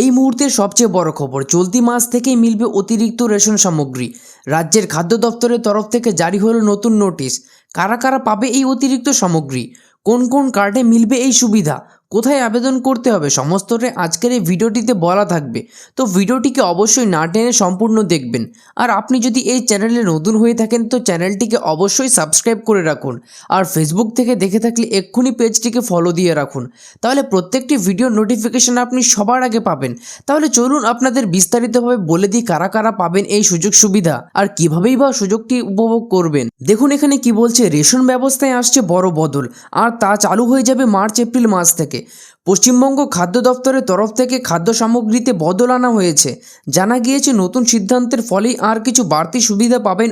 এই মুহূর্তের সবচেয়ে বড় খবর, চলতি মাস থেকেই মিলবে অতিরিক্ত রেশন সামগ্রী। রাজ্যের খাদ্য দপ্তরের তরফ থেকে জারি হলো নতুন নোটিশ। কারা কারা পাবে এই অতিরিক্ত সামগ্রী, কোন কোন কার্ডে মিলবে এই সুবিধা, কোথায় আবেদন করতে হবে, সমস্তটাই আজকের এই ভিডিওটিতে বলা থাকবে। তো ভিডিওটিকে অবশ্যই না টেনে সম্পূর্ণ দেখবেন। আর আপনি যদি এই চ্যানেলে নতুন হয়ে থাকেন তো চ্যানেলটিকে অবশ্যই সাবস্ক্রাইব করে রাখুন। আর ফেসবুক থেকে দেখে থাকলে এক্ষুনি পেজটিকে ফলো দিয়ে রাখুন, তাহলে প্রত্যেকটি ভিডিও নোটিফিকেশন আপনি সবার আগে পাবেন। তাহলে চলুন আপনাদের বিস্তারিতভাবে বলে দিই কারা কারা পাবেন এই সুযোগ সুবিধা আর কিভাবেই বা সুযোগটি উপভোগ করবেন। দেখুন এখানে কি বলছে, রেশন ব্যবস্থায় আসছে বড় বদল, আর তা চালু হয়ে যাবে মার্চ এপ্রিল মাস থেকে। পশ্চিমবঙ্গ খাদ্য দপ্তরের তরফ থেকে খাদ্য সামগ্রীতে বদল আনা হয়েছে। জানা গিয়েছে নতুন সিদ্ধান্তের ফলেই আর কিছু বাড়তি সুবিধা পাবেন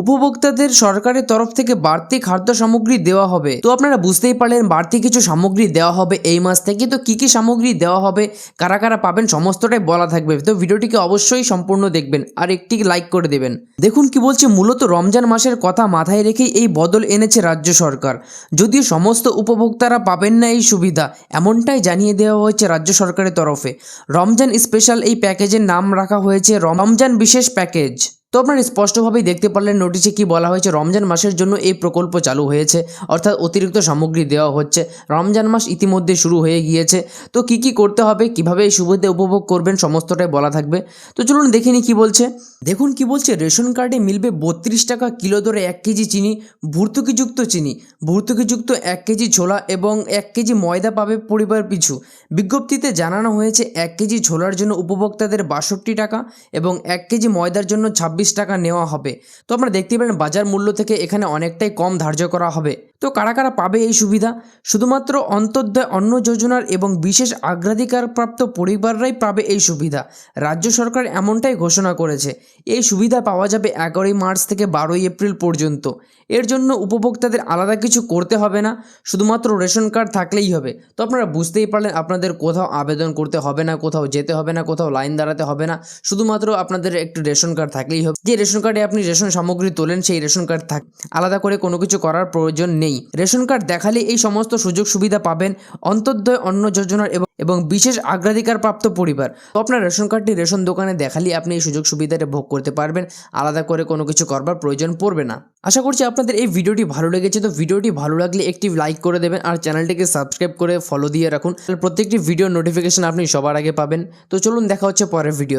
উপভোক্তাদের সরকারের তরফ থেকে বাড়তি খাদ্য সামগ্রী দেওয়া হবে। তো আপনারা বুঝতেই পারলেন বাড়তি কিছু সামগ্রী দেওয়া হবে এই মাস থেকে। তো কি কি সামগ্রী দেওয়া হবে, কারা কারা পাবেন, সমস্তটাই বলা থাকবে। তো ভিডিওটিকে অবশ্যই সম্পূর্ণ দেখবেন আর একটি লাইক করে দেবেন। দেখুন কি বলছে, মূলত রমজান মাসের কথা মাথায় রেখেই এই বদল এনেছে রাজ্য সরকার। যদিও সমস্ত উপভোক্তারা পাবেন না এই সুবিধা, এমনটাই জানিয়ে দেওয়া হয়েছে রাজ্য সরকারের তরফে। রমজান স্পেশাল এই প্যাকেজের নাম রাখা হয়েছে রমজান বিশেষ প্যাকেজ। তো আপনারা স্পষ্টভাবেই দেখতে পারলেন নোটিশে কি বলা হয়েছে, রমজান মাসের জন্য এই প্রকল্প চালু হয়েছে, অর্থাৎ অতিরিক্ত সামগ্রী দেওয়া হচ্ছে। রমজান মাস ইতিমধ্যে শুরু হয়ে গিয়েছে। তো কি কি করতে হবে, কিভাবে এই সুবিধা উপভোগ করবেন, সমস্তটাই বলা থাকবে। তো চলুন দেখে নিই কি বলছে। দেখুন কি বলছে, রেশন কার্ডে মিলবে 32 টাকা কিলো দরে 1 কেজি চিনি, ভর্তুকিযুক্ত চিনি, ভর্তুকিযুক্ত 1 কেজি ছোলা এবং 1 কেজি ময়দা পাবে পরিবার পিছু। বিজ্ঞপ্তিতে জানানো হয়েছে 1 কেজি ছোলার জন্য উপভোক্তাদের 62 টাকা এবং 1 কেজি ময়দার জন্য 26 টাকা নেওয়া হবে। তো আপনারা দেখতে পারেন বাজার মূল্য থেকে এখানে অনেকটাই কম ধার্য করা হবে। তো কারা কারা পাবে এই সুবিধা, শুধুমাত্র অন্তর্দয় অন্ন যোজনার এবং বিশেষ অগ্রাধিকারপ্রাপ্ত পরিবাররাই পাবে এই সুবিধা। রাজ্য সরকার এমনটাই ঘোষণা করেছে। এই সুবিধা পাওয়া যাবে 11ই মার্চ থেকে 12ই এপ্রিল পর্যন্ত। এর জন্য উপভোক্তাদের আলাদা কিছু করতে হবে না, শুধুমাত্র রেশন কার্ড থাকলেই হবে। তো আপনারা বুঝতেই পারলেন আপনাদের কোথাও আবেদন করতে হবে না, কোথাও যেতে হবে না, কোথাও লাইন দাঁড়াতে হবে না, শুধুমাত্র আপনাদের একটু রেশন কার্ড থাকলেই হবে। যে রেশন কার্ডে আপনি রেশন সামগ্রী তোলেন সেই রেশন কার্ড থাক, আলাদা করে কোনো কিছু করার প্রয়োজন নেই। রেশন কার্ড দেখালে এই সমস্ত সুযোগ সুবিধা পাবেন অন্তর্দয় অন্ন যোজনার এবং বিশেষ অগ্রাধিকারপ্রাপ্ত পরিবার। তো আপনার রেশন কার্ডটি রেশন দোকানে দেখালে আপনি এই সুযোগ সুবিধাটা ভোগ করতে পারবেন, আলাদা করে কোনো কিছু করবার প্রয়োজন পড়বে না। আশা করছি আপনাদের এই ভিডিওটি ভালো লেগেছে। তো ভিডিওটি ভালো লাগলে একটি লাইক করে দেবেন আর চ্যানেলটিকে সাবস্ক্রাইব করে ফলো দিয়ে রাখুন, প্রত্যেকটি ভিডিও নোটিফিকেশন আপনি সবার আগে পাবেন। তো চলুন দেখা হচ্ছে পরের ভিডিও।